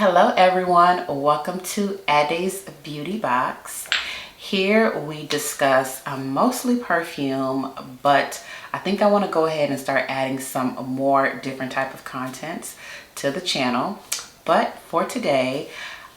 Hello everyone, welcome to Ade's Beauty Box. Here we discuss mostly perfume, but I think I want to go ahead and start adding some more different type of contents to the channel. But for today,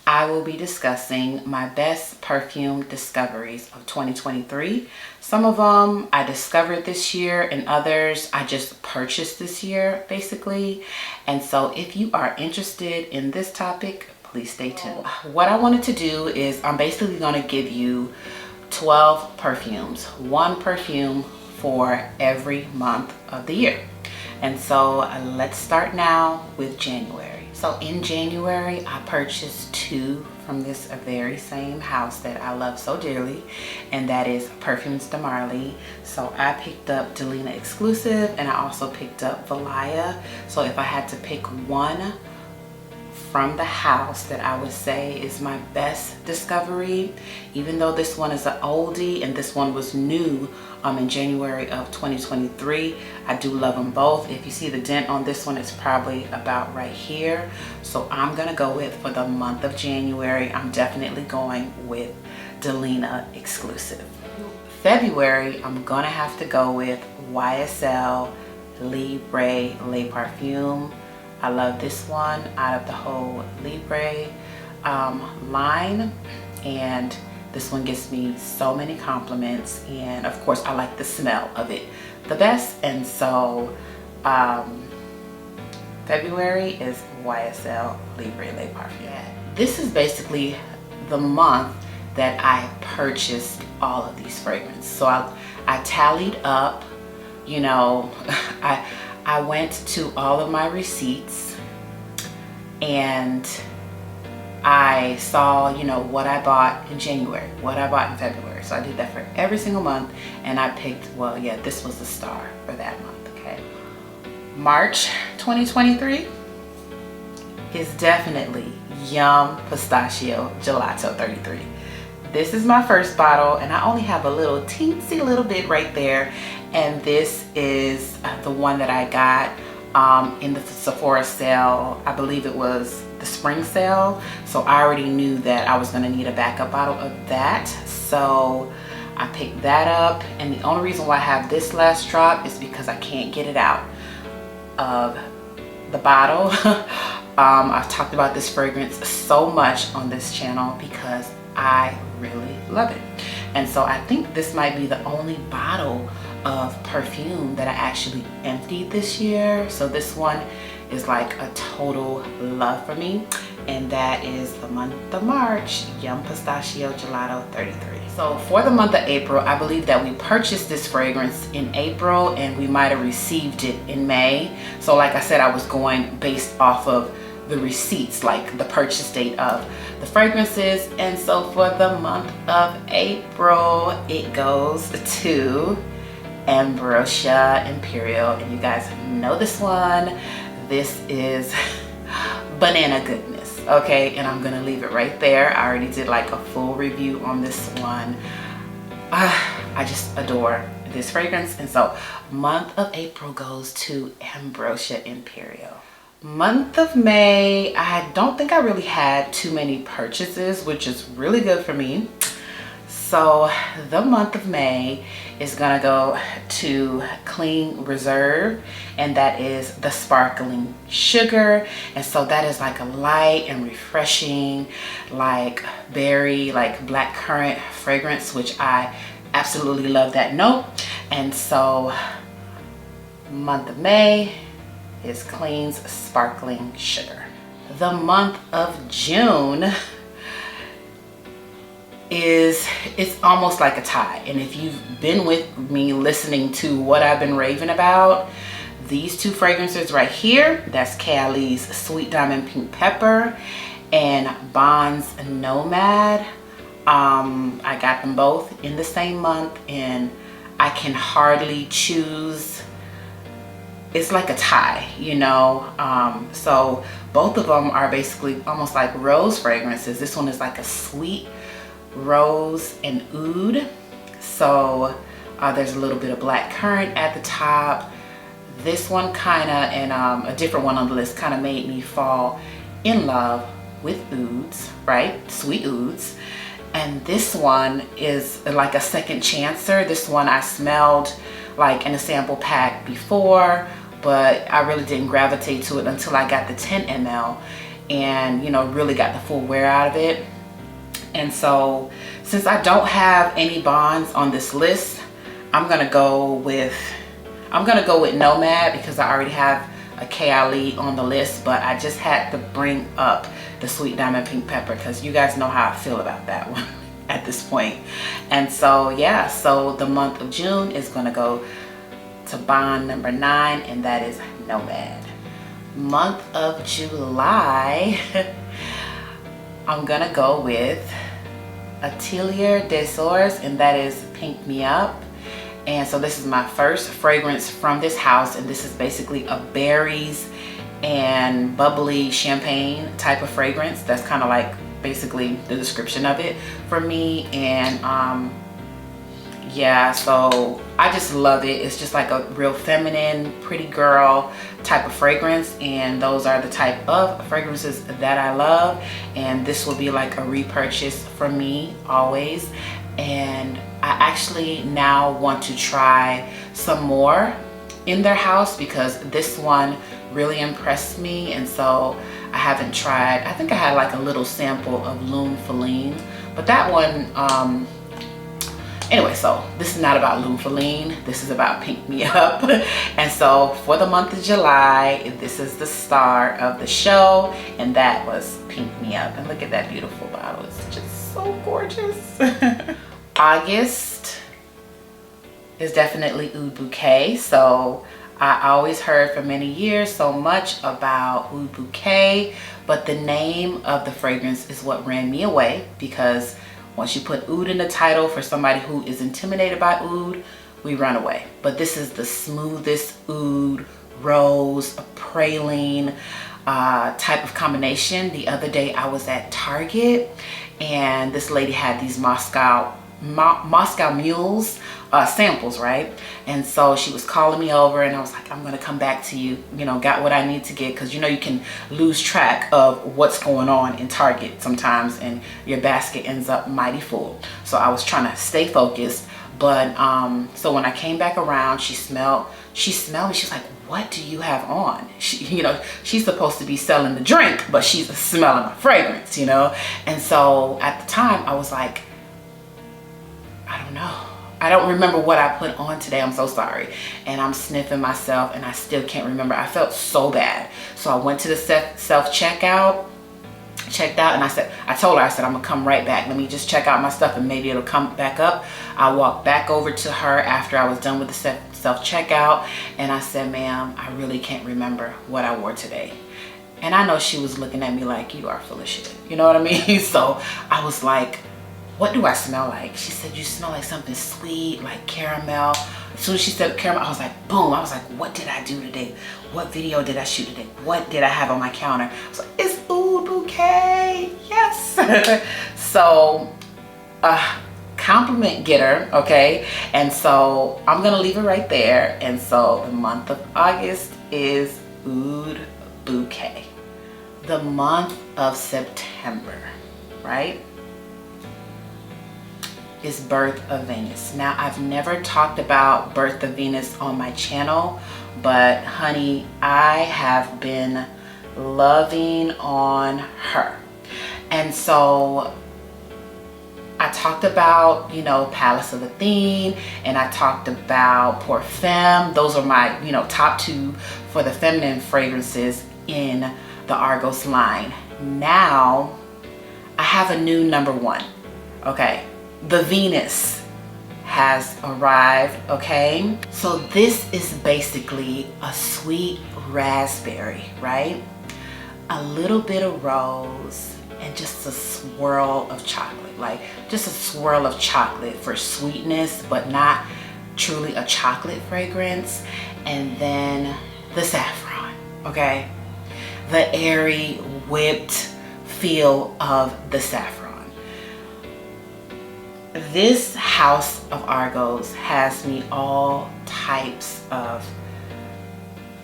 I will be discussing my best perfume discoveries of 2023. Some of them I discovered this year and others I just purchased this year, basically. And so if you are interested in this topic, please stay tuned. What I wanted to do is I'm basically going to give you 12 perfumes, one perfume for every month of the year. And so let's start now with January. So in January, I purchased two from this very same house that I love so dearly, and that is Perfumes de Marly. So I picked up Delina Exclusif, and I also picked up Valaya. So if I had to pick one from the house that I would say is my best discovery, even though this one is an oldie and this one was new in January of 2023, I do love them both. If you see the dent on this one, it's probably about right here. So I'm gonna go with, for the month of January, I'm definitely going with Delina Exclusif. February, I'm gonna have to go with YSL Libre Le Parfum. I love this one out of the whole Libre line, and this one gives me so many compliments, and of course I like the smell of it the best. And so February is YSL Libre Le Parfum. This is basically the month that I purchased all of these fragrances. So I tallied up, you know, I went to all of my receipts and I saw, you know, what I bought in January, what I bought in February. So I did that for every single month, and I picked, well, yeah, this was the star for that month, okay? March 2023 is definitely Yum Pistachio Gelato 33. This is my first bottle, and I only have a little teensy little bit right there. And this is the one that I got in the Sephora sale. I believe it was the spring sale. So I already knew that I was gonna need a backup bottle of that. So I picked that up. And the only reason why I have this last drop is because I can't get it out of the bottle. I've talked about this fragrance so much on this channel because I really love it. And so I think this might be the only bottle of perfume that I actually emptied this year. So this one is like a total love for me, and that is the month of March, Yum Pistachio Gelato 33. So for the month of April, I believe that we purchased this fragrance in April and we might have received it in May. So like I said, I was going based off of the receipts, like the purchase date of the fragrances. And so for the month of April, it goes to Ambrosia Imperiale, and you guys know this one. This is banana goodness, okay? And I'm gonna leave it right there. I already did like a full review on this one. I just adore this fragrance. And so month of April goes to Ambrosia Imperiale. Month of May, I don't think I really had too many purchases, which is really good for me. So the month of May is gonna go to Clean Reserve, and that is the Sparkling Sugar. And so that is like a light and refreshing, like berry, like blackcurrant fragrance, which I absolutely love that note. And so month of May is Clean's Sparkling Sugar. The month of June it's almost like a tie. And if you've been with me listening to what I've been raving about, these two fragrances right here, that's Cali's Sweet Diamond Pink Pepper and Bond's Nomad. I got them both in the same month, and I can hardly choose. It's like a tie, you know. So both of them are basically almost like rose fragrances. This one is like a sweet rose and oud. So there's a little bit of black currant at the top. This one kind of, and a different one on the list, kind of made me fall in love with ouds, right? Sweet ouds. And this one is like a second chancer. This one I smelled like in a sample pack before, but I really didn't gravitate to it until I got the 10 ml and, you know, really got the full wear out of it. And so since I don't have any bonds on this list, I'm gonna go with Nomad because I already have a Kylie on the list, but I just had to bring up the Sweet Diamond Pink Pepper because you guys know how I feel about that one at this point. And so yeah, so the month of June is gonna go to bond number 9, and that is Nomad. Month of July, I'm gonna go with Atelier des Ors, and that is Pink Me Up. And so this is my first fragrance from this house, and this is basically a berries and bubbly champagne type of fragrance. That's kind of like basically the description of it for me. And yeah, so I just love it. It's just like a real feminine, pretty girl type of fragrance, and those are the type of fragrances that I love. And this will be like a repurchase for me always. And I actually now want to try some more in their house because this one really impressed me. And so I haven't tried, I think I had like a little sample of Lune Feline, but that one, anyway, so this is not about Lune Feline, this is about Pink Me Up. And so for the month of July, this is the star of the show, and that was Pink Me Up. And look at that beautiful bottle, it's just so gorgeous. August is definitely Oud Bouquet. So I always heard for many years so much about Oud Bouquet, but the name of the fragrance is what ran me away, because once you put oud in the title for somebody who is intimidated by oud, we run away. But this is the smoothest oud, rose, praline type of combination. The other day I was at Target and this lady had these Moscow mules samples, right? And so she was calling me over and I was like, I'm gonna come back to you, you know, got what I need to get, because you know you can lose track of what's going on in Target sometimes and your basket ends up mighty full. So I was trying to stay focused, but so when I came back around, she smelled me. She's like, what do you have on? She, you know, she's supposed to be selling the drink, but she's smelling my fragrance, you know? And so at the time I was like, I don't know. I don't remember what I put on today. I'm so sorry. And I'm sniffing myself and I still can't remember. I felt so bad. So I went to the self-checkout, checked out, and I told her, I said, I'm gonna come right back. Let me just check out my stuff and maybe it'll come back up. I walked back over to her after I was done with the self-checkout and I said, ma'am, I really can't remember what I wore today. And I know she was looking at me like, you are full of shit. You know what I mean? So I was like, what do I smell like? She said, you smell like something sweet, like caramel. As soon as she said caramel, I was like, boom. I was like, what did I do today? What video did I shoot today? What did I have on my counter? I was like, it's Oud Bouquet, yes. So, compliment getter, okay? And so I'm gonna leave it right there. And so the month of August is Oud Bouquet. The month of September, right, is Birth of Venus. Now, I've never talked about Birth of Venus on my channel, but honey, I have been loving on her. And so I talked about, you know, Palace of Athene, and I talked about Perfume. Those are my, you know, top 2 for the feminine fragrances in the Argos line. Now, I have a new number 1, okay? The Venus has arrived, okay? So this is basically a sweet raspberry, right? A little bit of rose and just a swirl of chocolate, like just a swirl of chocolate for sweetness, but not truly a chocolate fragrance. And then the saffron, okay? The airy, whipped feel of the saffron. This house of Argos has me all types of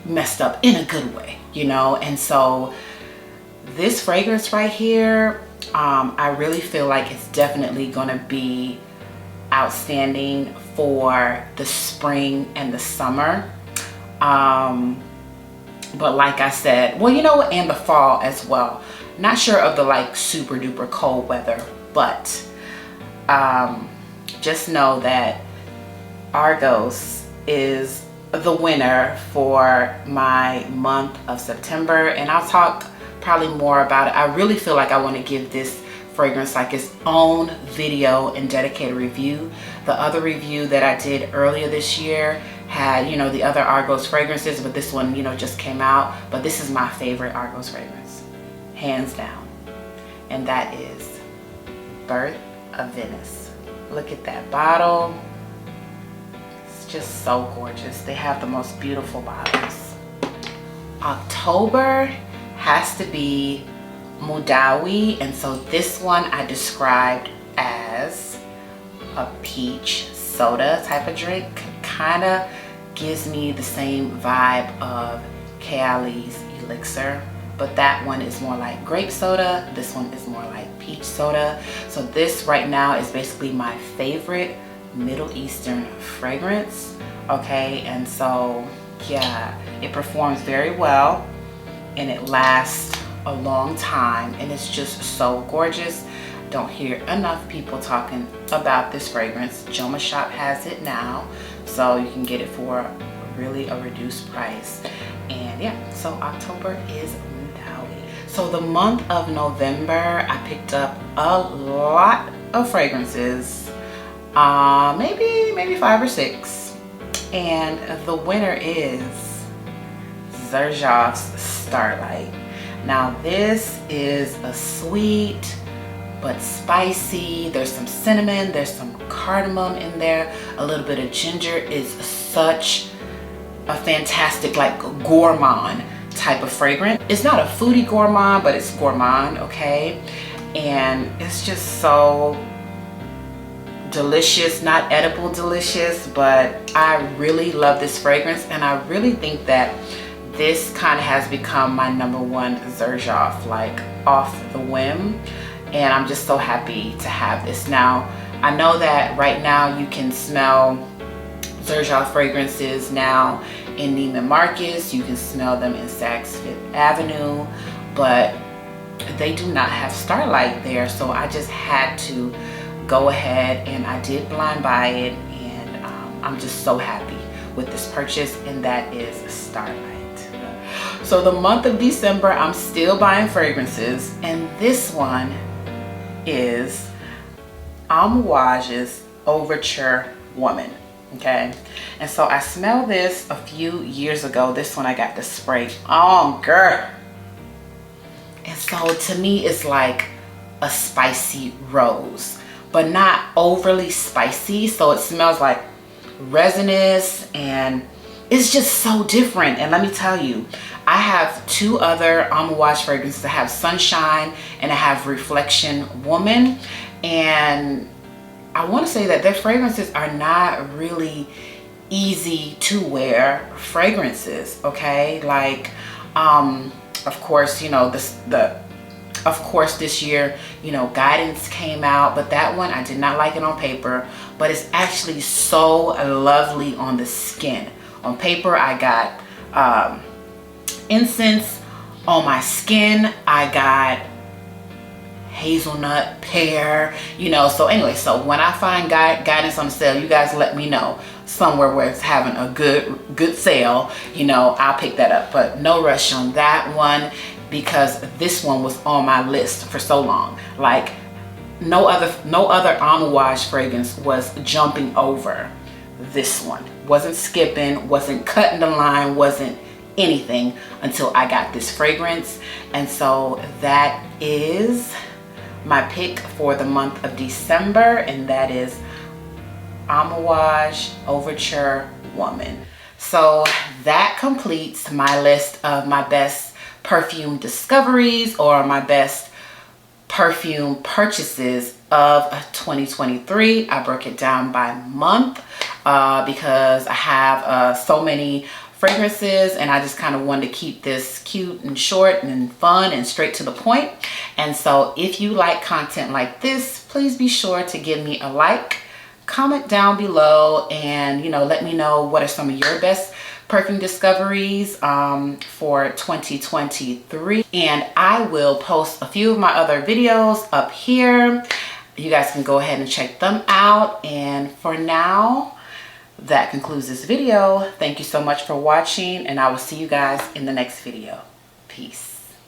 messed up in a good way, you know? And so this fragrance right here, I really feel like it's definitely gonna be outstanding for the spring and the summer. But like I said, well, you know what, and the fall as well. Not sure of the like super duper cold weather, but just know that Argos is the winner for my month of September, and I'll talk probably more about it. I really feel like I want to give this fragrance like its own video and dedicated review. The other review that I did earlier this year had, you know, the other Argos fragrances, but this one, you know, just came out. But this is my favorite Argos fragrance, hands down, and that is Birth of Venice. Look at that bottle. It's just so gorgeous. They have the most beautiful bottles. October has to be Madawi, and so this one I described as a peach soda type of drink. Kind of gives me the same vibe of Kayali's Elixir, but that one is more like grape soda. This one is more like peach soda. So this right now is basically my favorite Middle Eastern fragrance. Okay, and so yeah, it performs very well and it lasts a long time, and it's just so gorgeous. Don't hear enough people talking about this fragrance. Joma Shop has it now, so you can get it for really a reduced price. And yeah, so October is Madawi. So the month of November, I picked up a lot of fragrances, maybe 5 or 6, and the winner is Xerjoff's Starlight. Now this is a sweet but spicy. There's some cinnamon, there's some cardamom in there, a little bit of ginger. Is such a fantastic like gourmand type of fragrance. It's not a foodie gourmand, but it's gourmand, okay? And it's just so delicious, not edible delicious, but I really love this fragrance, and I really think that this kind of has become my #1 Xerjoff, like off the whim. And I'm just so happy to have this. Now, I know that right now you can smell Xerjoff fragrances now in Neiman Marcus. You can smell them in Saks Fifth Avenue, but they do not have Starlight there. So I just had to go ahead and I did blind buy it, and I'm just so happy with this purchase, and that is Starlight. So the month of December, I'm still buying fragrances, and this one is Ambroisia's Overture Woman, okay? And so I smelled this a few years ago. This one I got the spray. Oh, girl. And so to me, it's like a spicy rose, but not overly spicy. So it smells like resinous, and it's just so different. And let me tell you, I have 2 other Ambrosia fragrances. I have Sunshine and I have Reflection Woman, and I want to say that their fragrances are not really easy to wear fragrances, okay? Like of course, you know, of course this year, you know, Guidance came out, but that one I did not like it on paper, but it's actually so lovely on the skin. On paper I got incense. On my skin I got hazelnut, pear, you know. So anyway, so when I find Guidance on sale, you guys let me know somewhere where it's having a good sale, you know, I'll pick that up. But no rush on that one, because this one was on my list for so long. Like no other Ambrosia fragrance was jumping over this one. Wasn't skipping, wasn't cutting the line, wasn't anything until I got this fragrance. And so that is my pick for the month of December, and that is Ambrosia Overture Woman. So that completes my list of my best perfume discoveries, or my best perfume purchases of 2023. I broke it down by month because I have so many fragrances, and I just kind of wanted to keep this cute and short and fun and straight to the point. And so if you like content like this, please be sure to give me a like, comment down below, and let me know what are some of your best perfume discoveries for 2023. And I will post a few of my other videos up here. You guys can go ahead and check them out. And for now, that concludes this video. Thank you so much for watching, and I will see you guys in the next video. Peace.